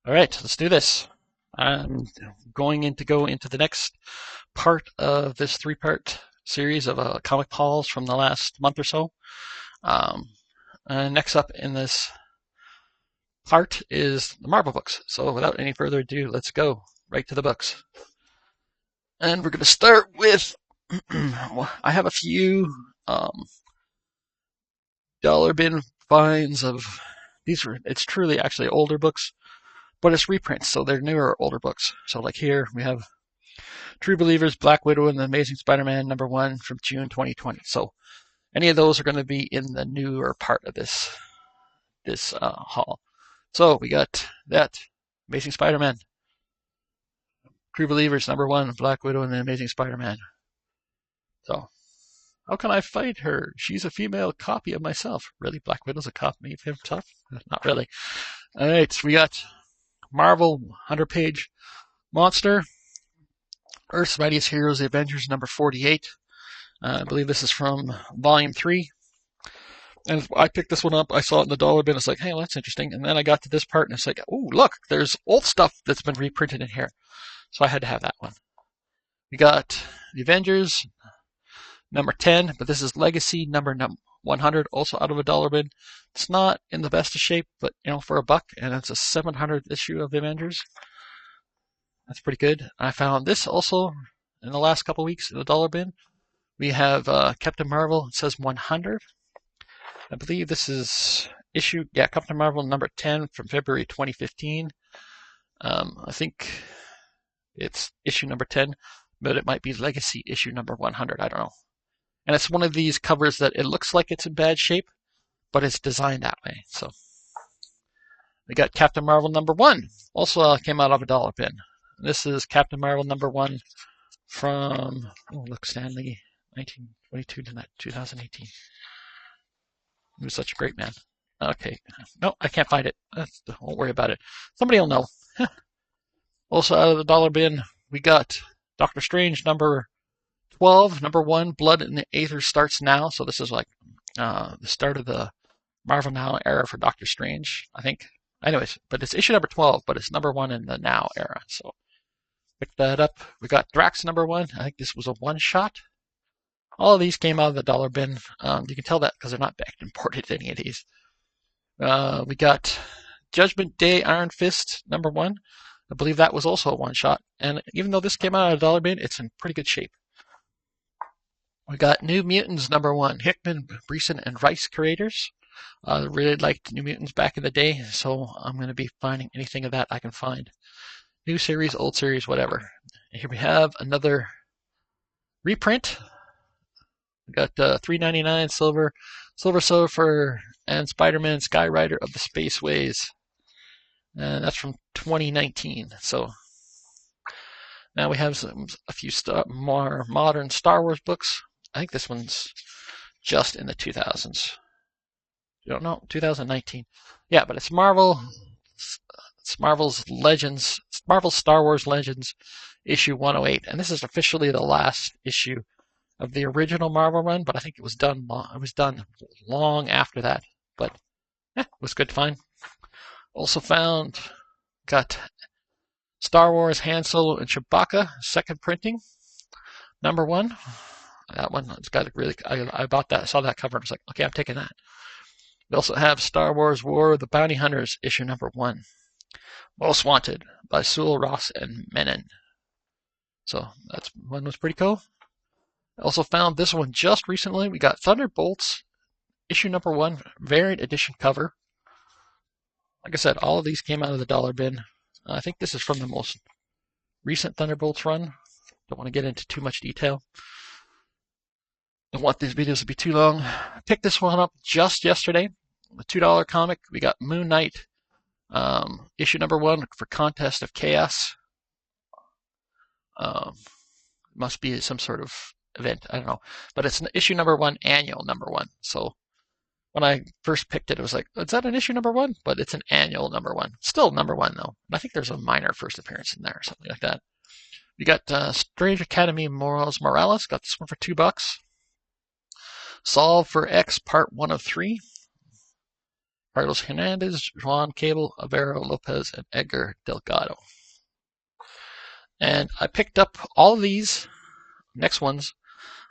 All right, let's do this. I'm go into the next part of this three-part series of comic hauls from the last month or so. Um, Next up in this part is the Marvel books. So without any further ado, let's go right to the books. And we're going to start with I have a few dollar bin finds of these. It's truly actually older books, but it's reprints, so they're newer older books. So like here we have True Believers, Black Widow, and the Amazing Spider-Man #1 from June 2020. So any of those are going to be in the newer part of this haul. So we got that Amazing Spider-Man, True Believers #1, Black Widow, and the Amazing Spider-Man. So how can I fight her? She's a female copy of myself. Really, Black Widow's a copy of himself? Not really. All right, so we got Marvel 100-page monster. Earth's Mightiest Heroes, The Avengers #48. I believe this is from Volume 3. And I picked this one up. I saw it in the dollar bin. It's like, hey, well, that's interesting. And then I got to this part, and it's like, oh, look, there's old stuff that's been reprinted in here. So I had to have that one. We got The Avengers #10, but this is Legacy number 100, also out of a dollar bin. It's not in the best of shape, but for $1, and it's a 700th issue of The Avengers. That's pretty good. I found this also in the last couple weeks in the dollar bin. We have Captain Marvel. It says 100. I believe this is Captain Marvel #10 from February 2015. I think it's issue #10, but it might be Legacy issue #100. I don't know. And it's one of these covers that it looks like it's in bad shape, but it's designed that way. So we got Captain Marvel #1, also came out of a dollar bin. This is Captain Marvel #1 from Stan Lee, 1922 to 2018. He was such a great man. Okay, no, I can't find it. Won't worry about it. Somebody will know. Also out of the dollar bin, we got Doctor Strange #12, #1, Blood in the Aether starts now. So this is like the start of the Marvel Now era for Doctor Strange, I think. Anyways, but it's issue #12, but it's #1 in the Now era. So pick that up. We got Drax #1. I think this was a one-shot. All of these came out of the dollar bin. You can tell that because they're not back imported, any of these. We got Judgment Day Iron Fist #1. I believe that was also a one-shot. And even though this came out of a dollar bin, it's in pretty good shape. We got New Mutants #1. Hickman, Breeson, and Rice creators. Really liked New Mutants back in the day, so I'm going to be finding anything of that I can find. New series, old series, whatever. And here we have another reprint. We got $3.99 Silver Surfer, and Spider-Man Skyrider of the Spaceways. And that's from 2019. So now we have a few more modern Star Wars books. I think this one's just in the 2000s. You don't know? 2019. Yeah, but it's Marvel. It's Marvel's Legends, Marvel's Star Wars Legends, issue 108, and this is officially the last issue of the original Marvel run. But I think it was done long after that. But it was good to find. Also got Star Wars Han Solo and Chewbacca second printing, #1. That one, it's got really. I bought that. I saw that cover and I was like, okay, I'm taking that. We also have Star Wars War of the Bounty Hunters issue #1. Most Wanted by Sewell Ross and Menon. So that one was pretty cool. I also found this one just recently. We got Thunderbolts issue #1 variant edition cover. Like I said, all of these came out of the dollar bin. I think this is from the most recent Thunderbolts run. Don't want to get into too much detail. Don't want these videos to be too long. I picked this one up just yesterday. A $2 comic. We got Moon Knight issue #1 for Contest of Chaos. Must be some sort of event. I don't know. But it's an issue #1, annual #1. So when I first picked it, it was like, is that an issue #1? But it's an annual #1. Still #1, though. And I think there's a minor first appearance in there or something like that. We got Strange Academy Morales. Got this one for $2. Solve for X Part 1 of 3. Carlos Hernandez, Juan Cable, Alvaro Lopez, and Edgar Delgado. And I picked up all of these next ones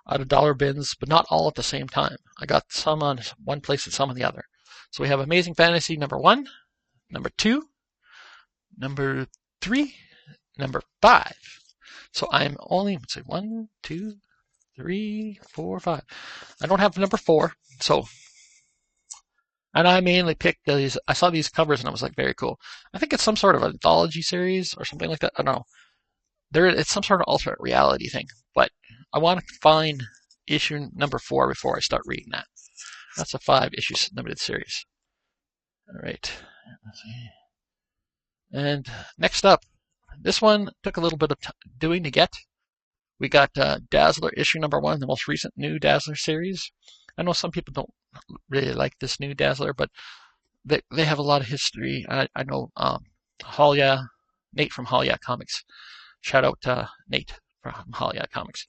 out of dollar bins, but not all at the same time. I got some on one place and some on the other. So we have Amazing Fantasy number 1, number 2, number 3, number 5. So I'm only, let's see, 1, 2, 3, 4, 5. I don't have number 4, so. And I mainly picked these. I saw these covers and I was like, very cool. I think it's some sort of anthology series or something like that. I don't know. It's some sort of alternate reality thing, but I want to find issue number 4 before I start reading that. That's a 5-issue limited series. All right. Let's see. And next up, this one took a little bit of doing to get. We got Dazzler issue number 1, the most recent new Dazzler series. I know some people don't really like this new Dazzler, but they have a lot of history. I know Nate from Halia Comics. Shout out to Nate from Halia Comics.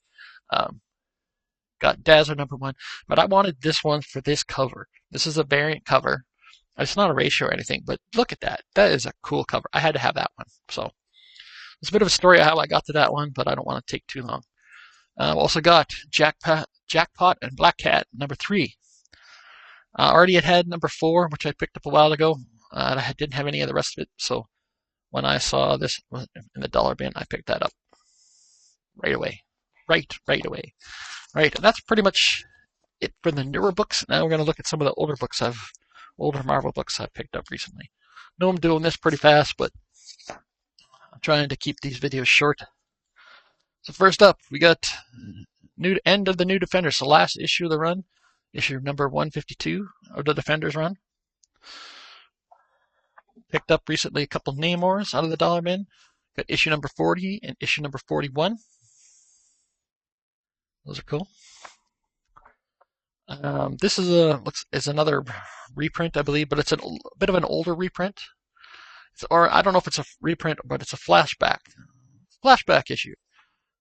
Got Dazzler number 1, but I wanted this one for this cover. This is a variant cover. It's not a ratio or anything, but look at that. That is a cool cover. I had to have that one. So it's a bit of a story of how I got to that one, but I don't want to take too long. Also got Jackpot and Black Cat number 3. I already had number 4, which I picked up a while ago. I didn't have any of the rest of it, so when I saw this in the dollar bin, I picked that up right away. Right away. Right, and that's pretty much it for the newer books. Now we're going to look at some of the older Marvel books I've picked up recently. I know I'm doing this pretty fast, but I'm trying to keep these videos short. So first up, we got end of the New Defenders, the last issue of the run, issue number 152 of the Defenders run. Picked up recently a couple Namors out of the dollar bin. Got issue number 40 and issue number 41. Those are cool. This is another reprint, I believe, but it's a bit of an older reprint. Or I don't know if it's a reprint, but it's a flashback issue.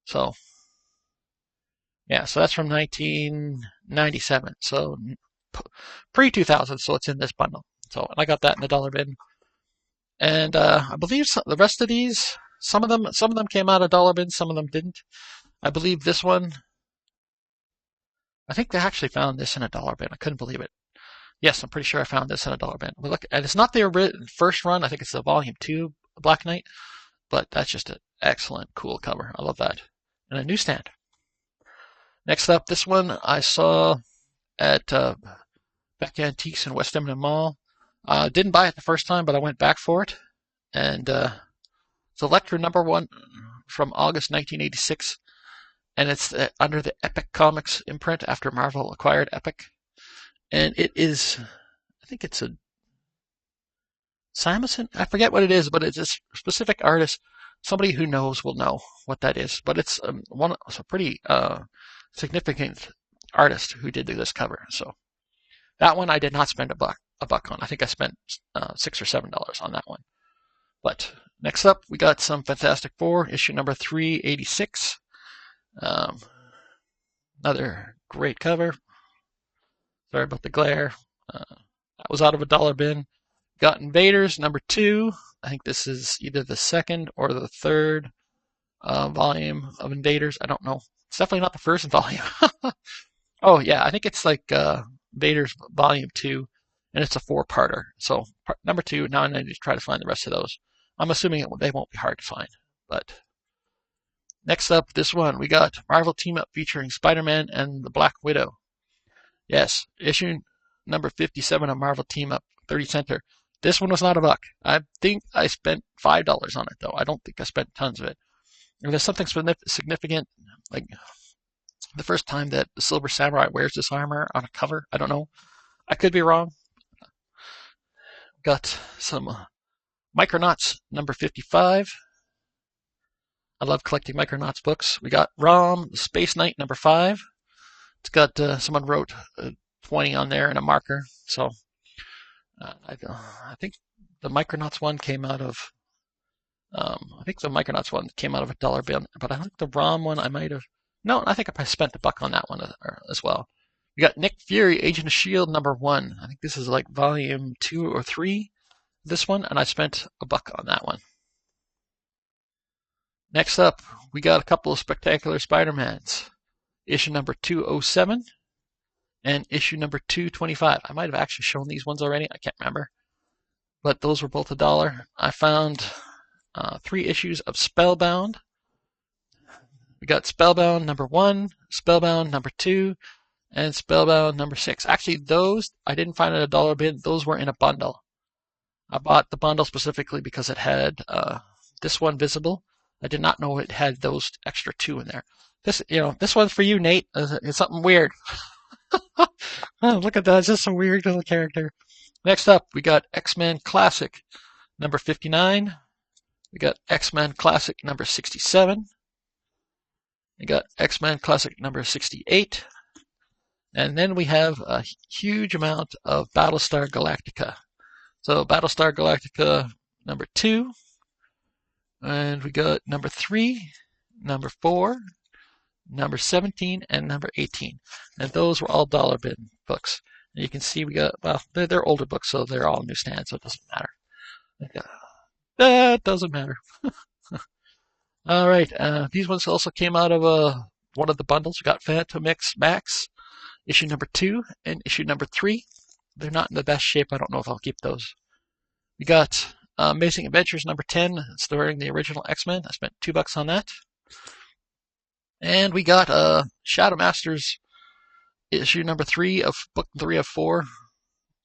So, yeah, so that's from 1997. So pre-2000, so it's in this bundle. So I got that in the dollar bin. And I believe the rest of these, some of them came out of dollar bins, some of them didn't. I believe this one, I think they actually found this in a dollar bin. I couldn't believe it. Yes, I'm pretty sure I found this in a dollar bin. But look, and it's not the first run. I think it's the volume 2 Black Knight. But that's just an excellent, cool cover. I love that. And a newsstand. Next up, this one I saw at Beck Antiques in West Emden Mall. Didn't buy it the first time, but I went back for it. And it's Elektra number 1 from August 1986. And it's under the Epic Comics imprint after Marvel acquired Epic. And it is, I think it's a Simonson? I forget what it is, but it's a specific artist. Somebody who knows will know what that is. But it's a pretty significant artist who did this cover. So that one I did not spend a buck on. I think I spent $6 or $7 on that one. But next up, we got some Fantastic Four, issue number 386. Another great cover. Sorry about the glare. That was out of a dollar bin. Got Invaders number 2. I think this is either the second or the third volume of Invaders. I don't know. It's definitely not the first volume. Oh yeah, I think it's like Invaders volume 2, and it's a 4-parter. So number 2. Now I need to try to find the rest of those. I'm assuming they won't be hard to find, but. Next up, this one, we got Marvel Team Up featuring Spider-Man and the Black Widow. Yes, issue number 57 of Marvel Team Up, 30 center. This one was not a buck. I think I spent $5 on it, though. I don't think I spent tons of it. And there's something significant, like the first time that the Silver Samurai wears this armor on a cover. I don't know. I could be wrong. Got some Micronauts number 55. I love collecting Micronauts books. We got ROM, Space Knight number 5. It's got, someone wrote 20 on there and a marker. So I think the Micronauts one came out of, a dollar bin. But I think the ROM one I might have, no, I think I spent a buck on that one as well. We got Nick Fury, Agent of S.H.I.E.L.D. #1. I think this is like volume 2 or 3, this one, and I spent $1 on that one. Next up, we got a couple of Spectacular Spider-Mans. Issue number 207 and issue number 225. I might have actually shown these ones already. I can't remember. But those were both $1. I found 3 issues of Spellbound. We got Spellbound #1, Spellbound #2, and Spellbound #6. Actually, those I didn't find at a dollar bin. Those were in a bundle. I bought the bundle specifically because it had this one visible. I did not know it had those extra 2 in there. This one's for you, Nate. It's something weird. Oh, look at that. It's just a weird little character. Next up, we got X-Men Classic #59. We got X-Men Classic #67. We got X-Men Classic #68. And then we have a huge amount of Battlestar Galactica. So Battlestar Galactica #2. And we got #3, #4, #17, and #18. And those were all dollar bin books. And you can see we got, well, they're older books, so they're all newsstands, so it doesn't matter. That doesn't matter. All right, these ones also came out of one of the bundles. We got Phantom X Max, issue #2 and issue #3. They're not in the best shape. I don't know if I'll keep those. We got Amazing Adventures #10, starring the original X-Men. I spent $2 on that. And we got Shadow Masters issue #3 of book 3 of 4.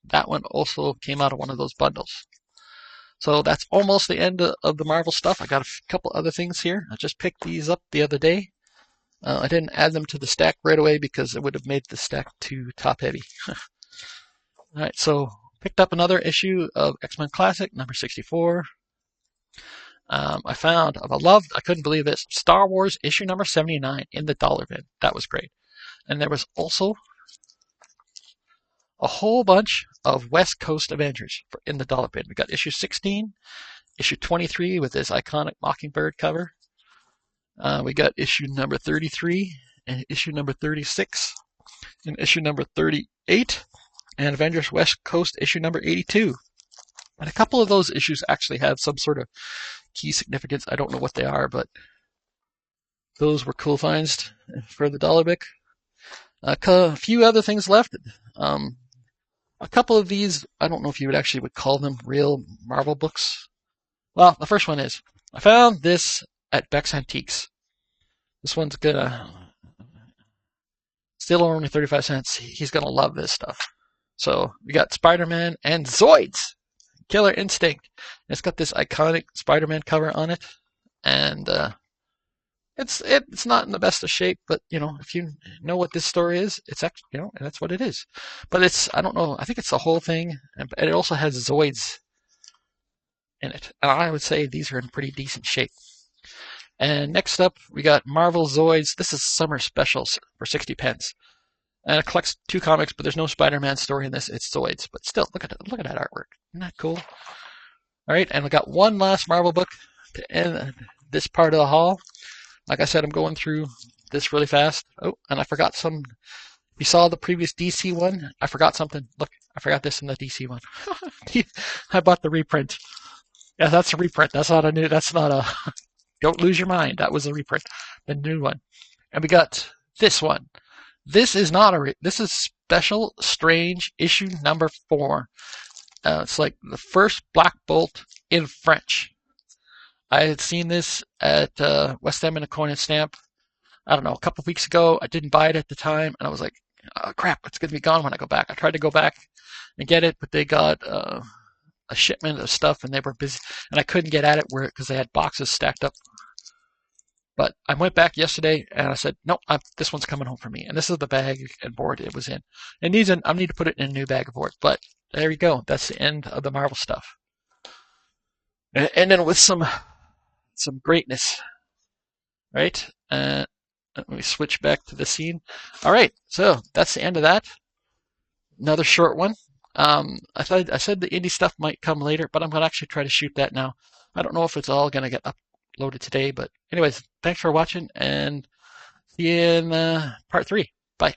That one also came out of one of those bundles. So that's almost the end of the Marvel stuff. I got a couple other things here. I just picked these up the other day. I didn't add them to the stack right away because it would have made the stack too top heavy. All right, so picked up another issue of X-Men Classic #64. I found, I couldn't believe this, Star Wars issue #79 in the dollar bin. That was great. And there was also a whole bunch of West Coast Avengers in the dollar bin. We got issue 16, issue 23 with this iconic Mockingbird cover. We got issue number 33 and issue number 36 and issue number 38 and Avengers West Coast issue number 82. And a couple of those issues actually have some sort of key significance. I don't know what they are, but those were cool finds for the dollar bic. A few other things left. A couple of these, I don't know if you would call them real Marvel books. Well, the first one is, I found this at Beck's Antiques. This one's gonna, still only 35 cents. He's gonna love this stuff. So we got Spider-Man and Zoids, Killer Instinct. It's got this iconic Spider-Man cover on it, and it's not in the best of shape, but if you know what this story is, it's actually and that's what it is. But it's, I don't know, I think it's the whole thing, and it also has Zoids in it, and I would say these are in pretty decent shape. And next up, we got Marvel Zoids. This is summer specials for 60 pence. And it collects 2 comics, but there's no Spider-Man story in this. It's Zoids. But still, look at that artwork. Isn't that cool? All right, and we got one last Marvel book to end this part of the haul. Like I said, I'm going through this really fast. Oh, and I forgot some. If you saw the previous DC one, I forgot something. Look, I forgot this in the DC one. I bought the reprint. Yeah, that's a reprint. That's not a don't lose your mind. That was a reprint. The new one. And we got this one. This is this is Special Strange issue #4. It's like the first Black Bolt in French. I had seen this at West End in a coin and stamp, I don't know, a couple of weeks ago. I didn't buy it at the time, and I was like, oh, crap, it's going to be gone when I go back. I tried to go back and get it, but they got a shipment of stuff, and they were busy, and I couldn't get at it because they had boxes stacked up. But I went back yesterday, and I said, no, this one's coming home for me. And this is the bag and board it was in. I need to put it in a new bag of board. But there you go. That's the end of the Marvel stuff. And then with some greatness, right? Let me switch back to the scene. All right, so that's the end of that. Another short one. I said the indie stuff might come later, but I'm going to actually try to shoot that now. I don't know if it's all going to get uploaded today, but anyways, thanks for watching, and see you in part 3. Bye.